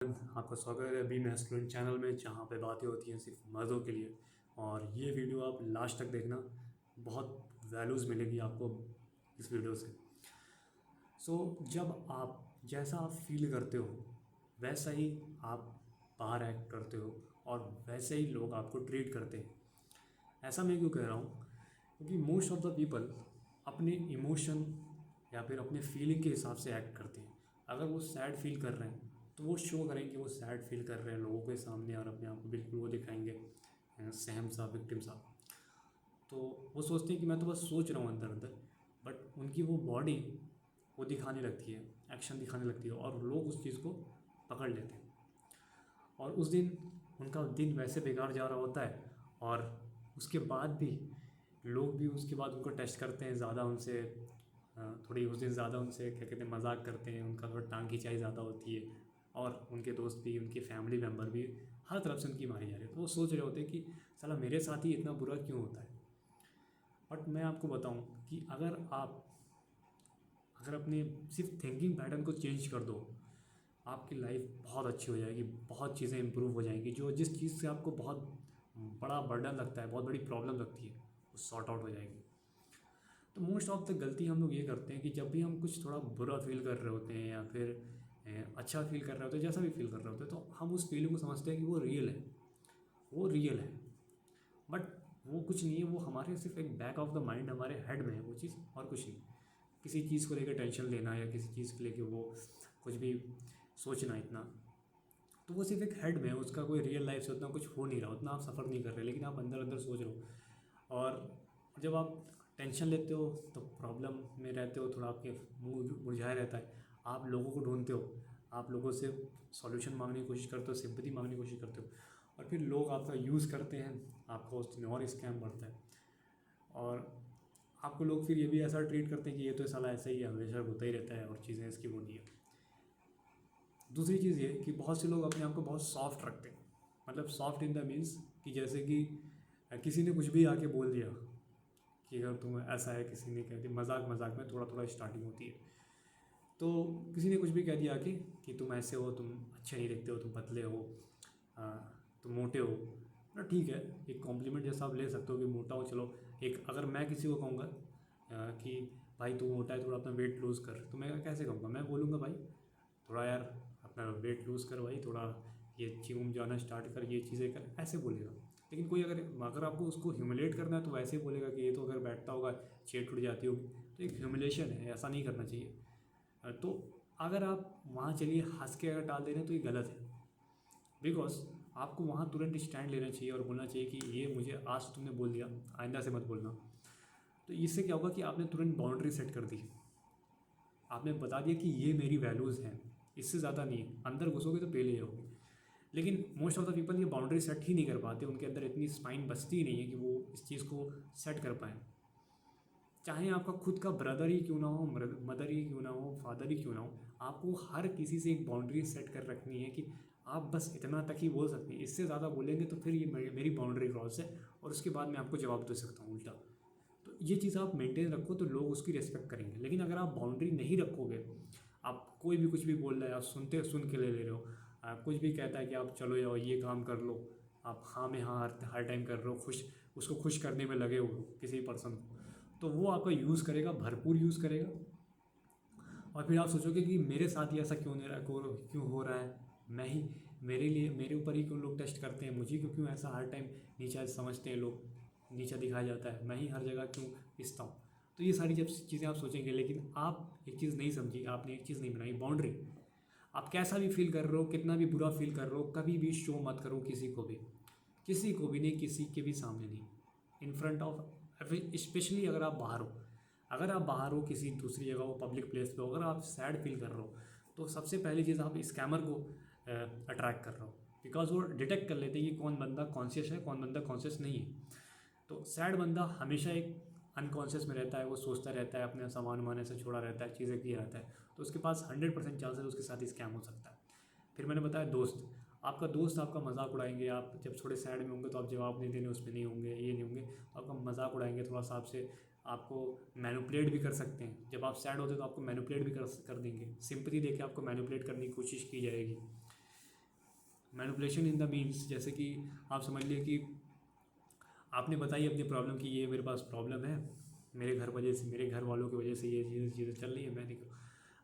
आपका स्वागत है अभी मैस्कुलिन चैनल में, जहाँ पे बातें होती हैं सिर्फ मर्दों के लिए। और ये वीडियो आप लास्ट तक देखना, बहुत वैल्यूज़ मिलेगी आपको इस वीडियो से। जब आप जैसा आप फील करते हो वैसा ही आप बाहर एक्ट करते हो और वैसे ही लोग आपको ट्रीट करते हैं। ऐसा मैं क्यों कह रहा हूँ? क्योंकि मोस्ट ऑफ द पीपल अपने इमोशन या फिर अपने फीलिंग के हिसाब से एक्ट करते हैं। अगर वो सैड फील कर रहे हैं तो वो शो करेंगे कि वो सैड फील कर रहे हैं लोगों के सामने, और अपने आप को बिल्कुल वो दिखाएंगे सहम सा, विक्टिम सा। तो वो सोचते हैं कि मैं तो बस सोच रहा हूँ अंदर अंदर, बट उनकी वो बॉडी वो दिखाने लगती है, एक्शन दिखाने लगती है, और लोग उस चीज़ को पकड़ लेते हैं। और उस दिन उनका दिन वैसे बेकार जा रहा होता है, और उसके बाद भी लोग भी उसके बाद उनको टेस्ट करते हैं, ज़्यादा उनसे थोड़ी उस दिन ज़्यादा उनसे क्या कहते हैं मजाक करते हैं, उनका थोड़ा टांग खिंचाई ज़्यादा होती है, और उनके दोस्त भी, उनके फैमिली मेम्बर भी हर तरफ से उनकी मारी जा रही है। तो वो सोच रहे होते हैं कि साला मेरे साथ ही इतना बुरा क्यों होता है। बट मैं आपको बताऊं कि अगर अपने सिर्फ थिंकिंग पैटर्न को चेंज कर दो, आपकी लाइफ बहुत अच्छी हो जाएगी, बहुत चीज़ें इंप्रूव हो जाएंगी। जिस चीज़ से आपको बहुत बड़ा बर्डन लगता है, बहुत बड़ी प्रॉब्लम लगती है, वो सॉर्ट आउट हो जाएगी। तो मोस्ट ऑफ द गलती हम लोग ये करते हैं कि जब भी हम कुछ थोड़ा बुरा फील कर रहे होते हैं या फिर अच्छा फील कर रहे होते हैं, जैसा भी फील कर रहे होते हैं, तो हम उस फीलिंग को समझते हैं कि वो रियल है, वो रियल है। बट वो कुछ नहीं है, वो हमारे सिर्फ एक बैक ऑफ द माइंड, हमारे हेड में है वो चीज़, और कुछ नहीं। किसी चीज़ को लेकर टेंशन लेना या किसी चीज़ को लेकर वो कुछ भी सोचना इतना, तो वो सिर्फ एक हेड में है, उसका कोई रियल लाइफ से उतना कुछ हो नहीं रहा, उतना आप सफ़र नहीं कर रहे, लेकिन आप अंदर अंदर सोच रहे हो। और जब आप टेंशन लेते हो तो प्रॉब्लम में रहते हो, थोड़ा आपके मुंह मुरझाया रहता है, आप लोगों को ढूंढते हो, आप लोगों से सॉल्यूशन मांगने की कोशिश करते हो, सिंपैथी मांगने की कोशिश करते हो, और फिर लोग आपका यूज़ करते हैं, आपका उस दिन और स्कैम बढ़ता है। और आपको लोग फिर ये भी ऐसा ट्रीट करते हैं कि ये तो साला ऐसा ही है, हमेशा होता ही रहता है, और चीज़ें इसकी वो नहीं है। दूसरी चीज़ ये कि बहुत से लोग अपने आप को बहुत सॉफ्ट रखते हैं, मतलब सॉफ्ट इन द मीन्स कि जैसे कि किसी ने कुछ भी आके बोल दिया कि अगर तुम ऐसा है, किसी ने कह दिया मजाक मजाक में, थोड़ा थोड़ा स्टार्टिंग होती है, तो किसी ने कुछ भी कह दिया कि तुम ऐसे हो, तुम अच्छे नहीं दिखते हो, तुम पतले हो, आ, तुम मोटे हो। ना ठीक है, एक कॉम्प्लीमेंट जैसा आप ले सकते हो कि मोटा हो, चलो। एक अगर मैं किसी को कहूँगा कि भाई तू मोटा है, थोड़ा अपना वेट लूज़ कर, तो मैं कैसे कहूँगा? मैं बोलूँगा भाई थोड़ा यार अपना वेट लूज़ कर भाई, थोड़ा ये जिम जाना स्टार्ट कर, ये चीज़ें कर, ऐसे बोलेगा। लेकिन कोई अगर अगर आपको उसको ह्यूमिलेट करना है तो वैसे ही बोलेगा कि ये तो अगर बैठता होगा चेट टूट जाती होगी। तो एक ह्यूमिलेशन है, ऐसा नहीं करना चाहिए। तो अगर आप वहाँ चलिए हंस के अगर टाल दे रहे हैं तो ये गलत है, बिकॉज आपको वहाँ तुरंत स्टैंड लेना चाहिए और बोलना चाहिए कि ये मुझे आज तुमने बोल दिया, आइंदा से मत बोलना। तो इससे क्या होगा कि आपने तुरंत बाउंड्री सेट कर दी, आपने बता दिया कि ये मेरी वैल्यूज़ हैं, इससे ज़्यादा नहीं है। अंदर घुसोगे तो पहले जाओगे। लेकिन मोस्ट ऑफ द पीपल ये बाउंड्री सेट ही नहीं कर पाते, उनके अंदर इतनी स्पाइन बचती ही नहीं है कि वो इस चीज़ को सेट कर पाएँ। चाहे आपका खुद का ब्रदर ही क्यों ना हो, मदर ही क्यों ना हो, फादर ही क्यों ना हो, आपको हर किसी से एक बाउंड्री सेट कर रखनी है कि आप बस इतना तक ही बोल सकते हैं, इससे ज़्यादा बोलेंगे तो फिर ये मेरी बाउंड्री क्रॉस है, और उसके बाद मैं आपको जवाब दे सकता हूँ उल्टा। तो ये चीज़ आप मेंटेन रखो तो लोग उसकी रिस्पेक्ट करेंगे। लेकिन अगर आप बाउंड्री नहीं रखोगे, आप कोई भी कुछ भी बोल रहा है, आप सुन के ले ले रहे हो, कुछ भी कहता है कि आप चलो जाओ ये काम कर लो, आप हाँ में हाँ हर टाइम कर रहे हो, उसको खुश करने में लगे हो किसी पर्सन को, तो वो आपका यूज़ करेगा, भरपूर यूज़ करेगा। और फिर आप सोचोगे कि मेरे साथ ही ऐसा क्यों नहीं रहा, क्यों हो रहा है, मैं ही, मेरे लिए, मेरे ऊपर ही क्यों लोग टेस्ट करते हैं, मुझे क्यों ऐसा हर टाइम नीचा समझते हैं लोग, नीचा दिखाया जाता है, मैं ही हर जगह क्यों पिसता हूँ। तो ये सारी जब चीज़ें आप सोचेंगे, लेकिन आप एक चीज़ नहीं समझी, आपने एक चीज़ नहीं बनाई, बाउंड्री। आप कैसा भी फील कर रहे हो, कितना भी बुरा फील कर रहे हो, कभी भी शो मत करो किसी को भी नहीं, किसी के भी सामने नहीं, इन फ्रंट ऑफ, स्पेशली अगर आप बाहर हो किसी दूसरी जगह हो, पब्लिक प्लेस पे हो, अगर आप सैड फील कर रहे हो, तो सबसे पहली चीज़ आप स्कैमर को अट्रैक्ट कर रहे हो, बिकॉज वो डिटेक्ट कर लेते हैं कि कौन बंदा कॉन्शियस है, कौन बंदा कॉन्शियस नहीं है। तो सैड बंदा हमेशा एक अनकॉन्शियस में रहता है, वो सोचता रहता है, अपने सामान वाने से छोड़ा रहता है, चीज़ें किया रहता है, तो उसके पास 100% चांसेस उसके साथ स्कैम हो सकता है। फिर मैंने बताया दोस्त, आपका दोस्त आपका मजाक उड़ाएंगे, आप जब थोड़े सैड में होंगे तो आप जवाब नहीं देने उसमें नहीं होंगे, ये नहीं होंगे, तो आपका मजाक उड़ाएंगे, थोड़ा सा आपसे आपको मैनिपुलेट भी कर सकते हैं। जब आप सैड होते हैं तो आपको मैनिपुलेट भी कर देंगे, सिंपैथी देके आपको मैनिपुलेट करने की कोशिश की जाएगी। मैनिपुलेशन इन द मीन्स, जैसे कि आप समझ लिए कि आपने बताई अपनी प्रॉब्लम कि ये मेरे पास प्रॉब्लम है, मेरे घर वालों की वजह से ये चीज़ें चल रही है, मैं नहीं करूँ।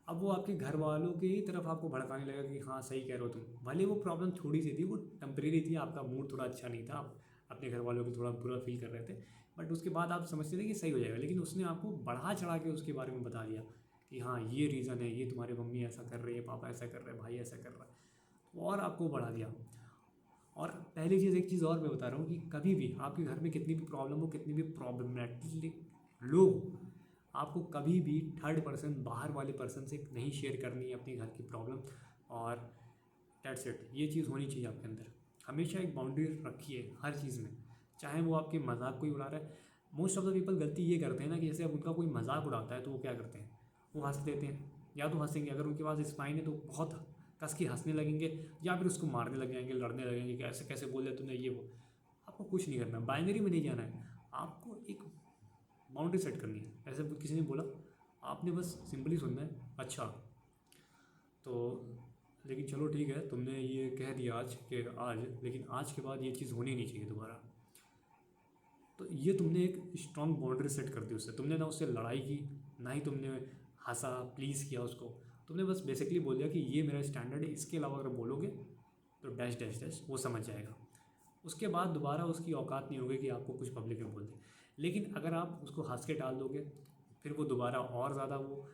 अब वो आपके घर वालों की ही तरफ आपको भड़काने लगा कि हाँ सही कह रहे हो तुम, भले वो प्रॉब्लम थोड़ी सी थी, वो टेम्परेरी थी, आपका मूड थोड़ा अच्छा नहीं था, आप अपने घर वालों को थोड़ा बुरा फील कर रहे थे, बट उसके बाद आप समझते थे कि सही हो जाएगा, लेकिन उसने आपको बढ़ा चढ़ा के उसके बारे में बता दिया कि हाँ ये रीज़न है, ये तुम्हारी मम्मी ऐसा कर रही है, पापा ऐसा कर रहे हैं, भाई ऐसा कर रहा है, और आपको बढ़ा दिया। और पहली चीज़, एक चीज़ और मैं बता रहा हूँ कि कभी भी आपके घर में कितनी भी प्रॉब्लम हो, कितनी भी प्रॉब्लमेटिक लोग हो, आपको कभी भी थर्ड पर्सन, बाहर वाले पर्सन से नहीं शेयर करनी है अपने घर की प्रॉब्लम। और डेट्स इट, ये चीज़ होनी चाहिए आपके अंदर। हमेशा एक बाउंड्री रखिए हर चीज़ में, चाहे वो आपके मजाक कोई उड़ा रहा है। मोस्ट ऑफ द पीपल गलती ये करते हैं ना कि जैसे अब उनका कोई मजाक उड़ाता है तो वो क्या करते हैं, वो हंस देते हैं, या तो हंसेंगे, अगर उनके पास स्पाइन है तो बहुत कस के हंसने लगेंगे, या फिर उसको मारने लग जाएंगे, लड़ने लगेंगे कि ऐसे कैसे बोल दिया तूने, ये वो। आपको कुछ नहीं करना, बाइनरी में नहीं जाना है, आपको एक बाउंड्री सेट करनी है। ऐसे किसी ने बोला, आपने बस सिंपली सुनना है, अच्छा तो लेकिन चलो ठीक है, तुमने ये कह दिया आज कि आज, लेकिन आज के बाद ये चीज़ होनी नहीं चाहिए दोबारा। तो ये तुमने एक स्ट्रॉन्ग बाउंड्री सेट कर दी उससे, तुमने ना उससे लड़ाई की, ना ही तुमने हंसा प्लीज़ किया उसको, तुमने बस बेसिकली बोल दिया कि ये मेरा स्टैंडर्ड है, इसके अलावा अगर बोलोगे तो डैश डैश डैश, वो समझ जाएगा। उसके बाद दोबारा उसकी औकात नहीं होगी कि आपको कुछ पब्लिक में बोल दे। लेकिन अगर आप उसको हंस के टाल दोगे, फिर वो दोबारा और ज़्यादा वो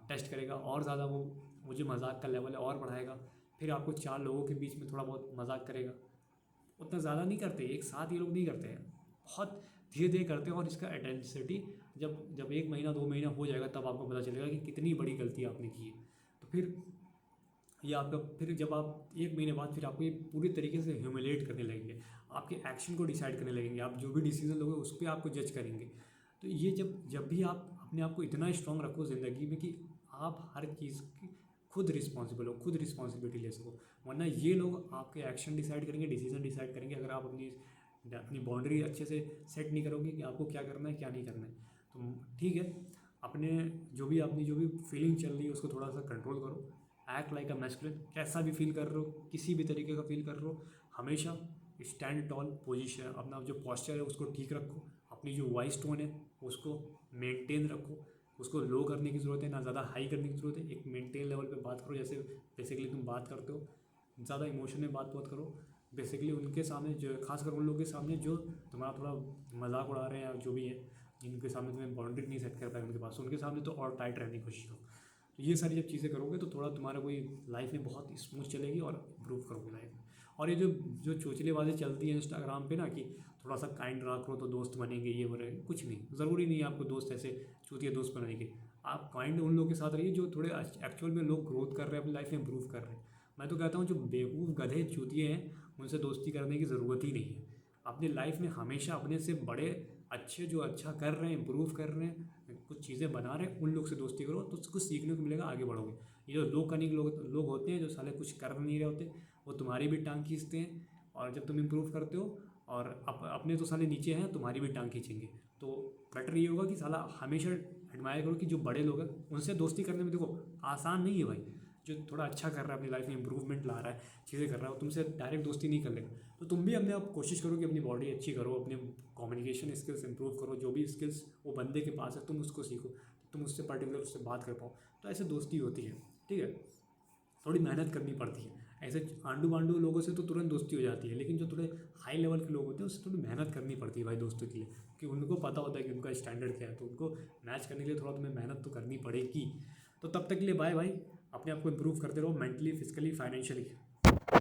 टेस्ट करेगा, और ज़्यादा वो मुझे मजाक का लेवल है और बढ़ाएगा, फिर आपको चार लोगों के बीच में थोड़ा बहुत मजाक करेगा। उतना ज़्यादा नहीं करते, एक साथ ये लोग नहीं करते हैं, बहुत धीरे धीरे करते हैं। और इसका इंटेंसिटी जब जब 1 महीना 2 महीना हो जाएगा तब आपको पता चलेगा कि कितनी बड़ी गलती आपने की है। तो फिर ये आपका, फिर जब आप 1 महीने बाद फिर आपको ये पूरी तरीके से ह्यूमिलेट करने लगेंगे, आपके एक्शन को डिसाइड करने लगेंगे, आप जो भी डिसीजन लोगे उस पर आपको जज करेंगे। तो ये जब जब भी आप अपने आप को इतना स्ट्रांग रखो ज़िंदगी में कि आप हर चीज़ की खुद रिस्पॉन्सिबल हो, खुद रिस्पॉन्सिबिलिटी ले सको, वरना ये लोग आपके एक्शन डिसाइड करेंगे, डिसीजन डिसाइड करेंगे। अगर आप अपनी अपनी बाउंड्री अच्छे से सेट नहीं करोगे कि आपको क्या करना है क्या नहीं करना है, तो ठीक है, अपने अपनी जो भी फीलिंग चल रही है उसको थोड़ा सा कंट्रोल करो। एक्ट लाइक अ मैस्कुलिन, कैसा भी फील कर रहे हो, किसी भी तरीके का फील कर रहे हो, हमेशा स्टैंड टॉल पोजीशन, अपना जो पॉस्चर है उसको ठीक रखो, अपनी जो वॉइस टोन है उसको मेंटेन रखो, उसको लो करने की ज़रूरत है, ना ज़्यादा हाई करने की ज़रूरत है, एक मेंटेन लेवल पे बात करो, जैसे बेसिकली तुम बात करते हो। ज़्यादा इमोशन में बात मत करो, बेसिकली उनके सामने, जो खासकर उन लोगों के सामने जो तुम्हारा थोड़ा मजाक उड़ा रहे हैं या जो भी है, जिनके सामने तुम्हें बाउंड्री नहीं सेट कर पाए उनके पास, उनके सामने तो और टाइट रहने की कोशिश करो। तो ये सारी जब चीज़ें करोगे तो थोड़ा तुम्हारा कोई लाइफ में बहुत स्मूथ चलेगी और इम्प्रूव करोगे लाइफ में। और ये जो जो चोचलेबाज़ी चलती है इंस्टाग्राम पे ना कि थोड़ा सा काइंड रखो तो दोस्त बनेंगे, ये बनेंगे, कुछ नहीं, ज़रूरी नहीं है आपको दोस्त ऐसे चूतिया दोस्त बनाएंगे। आप काइंड उन लोगों के साथ रहिए जो थोड़े एक्चुअल में लोग ग्रोथ कर रहे हैं, अपनी लाइफ में इंप्रूव कर रहे हैं। मैं तो कहता हूँ जो बेवकूफ़ गधे चूतिए हैं उनसे दोस्ती करने की ज़रूरत ही नहीं है। अपनी लाइफ में हमेशा अपने से बड़े अच्छे, जो अच्छा कर रहे हैं, इंप्रूव कर रहे हैं, कुछ चीज़ें बना रहे हैं, उन लोग से दोस्ती करो तो कुछ सीखने को मिलेगा, आगे बढ़ोगे। ये जो लो कनिंग लोग होते हैं जो साले कुछ कर नहीं रहे होते, वो तुम्हारी भी टांग खींचते हैं, और जब तुम इंप्रूव करते हो और अपने तो साले नीचे हैं, तुम्हारी भी टांग खींचेंगे। तो बेटर ये होगा कि साला हमेशा एडमायर करो कि जो बड़े लोग हैं उनसे दोस्ती करने में, देखो आसान नहीं है भाई, जो थोड़ा अच्छा कर रहा है अपनी लाइफ में, इंप्रूवमेंट ला रहा है, चीज़ें कर रहा है, तुमसे डायरेक्ट दोस्ती नहीं कर लेगा। तो तुम भी अपने आप कोशिश करो कि अपनी बॉडी अच्छी करो, अपने कम्युनिकेशन स्किल्स इंप्रूव करो, जो भी स्किल्स वो बंदे के पास है तुम उसको सीखो, तुम उससे पर्टिकुलर उससे बात कर पाओ, तो ऐसे दोस्ती होती है। ठीक है, थोड़ी मेहनत करनी पड़ती है, ऐसे आंडू वांडू लोगों से तो तुरंत दोस्ती हो जाती है, लेकिन जो थोड़े हाई लेवल के लोग होते हैं उससे थोड़ी मेहनत करनी पड़ती है भाई दोस्तों के लिए, कि उनको पता होता है कि उनका स्टैंडर्ड क्या है, तो उनको मैच करने के लिए थोड़ा तुम्हें मेहनत तो करनी पड़ेगी। तो तब तक के लिए बाय भाई, अपने आप को इम्प्रूव करते रहो, मेंटली, फिजिकली, फाइनेंशियली।